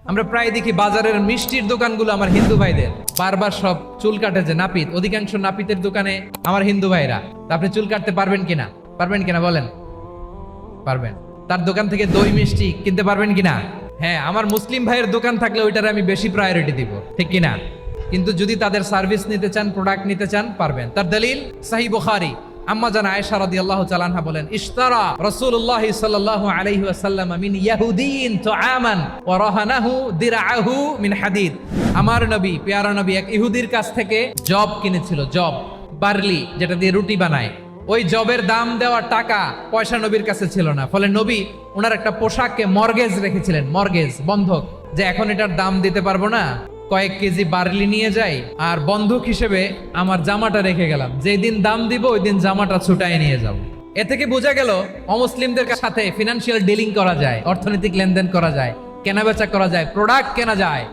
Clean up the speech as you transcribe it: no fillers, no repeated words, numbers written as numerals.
আমরা প্রায় দেখি বাজারের মিষ্টির দোকানগুলো আমার হিন্দু ভাইদের, বারবার সব চুল কাটে যে নাপিত, অধিকাংশ নাপিতের দোকানে আমার হিন্দু ভাইরা। তা আপনি চুল কাটতে পারবেন কিনা? পারবেন কিনা বলেন? পারবেন। তার দোকান থেকে দই মিষ্টি কিনতে পারবেন কিনা? হ্যাঁ, আমার মুসলিম ভাইয়ের দোকান থাকলে ওইটারে আমি বেশি প্রায়োরিটি দিব, ঠিক কিনা? কিন্তু যদি তাদের সার্ভিস নিতে চান, প্রোডাক্ট নিতে চান, পারবেন। তার দলিল সহিহ বুখারী, আম্মা জান আয়েশা রাদিয়াল্লাহু তাআলা আনহা বলেন, ইশতারা রাসূলুল্লাহ সাল্লাল্লাহু আলাইহি ওয়াসাল্লাম মিন ইয়াহুদিয়িন তুআমান ওয়া রাহানাহু দিরআহু মিন হাদিদ। আমার নবী, পেয়ারা নবী এক ইহুদির কাছ থেকে জব কিনেছিল, জব, বার্লি, যেটা দিয়ে রুটি বানায়। ওই জবের দাম দেওয়ার টাকা পয়সা নবীর কাছে ছিল না, ফলে নবী ওনার একটা পোশাককে মর্গেজ রেখেছিলেন, মর্গেজ, বন্ধক, যে এখন এটার দাম দিতে পারবো না, কয়েক কেজি বার্লি নিয়ে যাই আর বন্ধক হিসেবে আমার জামাটা রেখে গেলাম, যেই দিন দাম দিব ওই দিন জামাটা ছুটাই নিয়ে যাব। এ থেকে বোঝা গেল অমুসলিমদের সাথে ফিনান্সিয়াল ডিলিং করা যায়, অর্থনৈতিক লেনদেন করা যায়, কেনাবেচা করা যায়, প্রোডাক্ট কেনা যায়।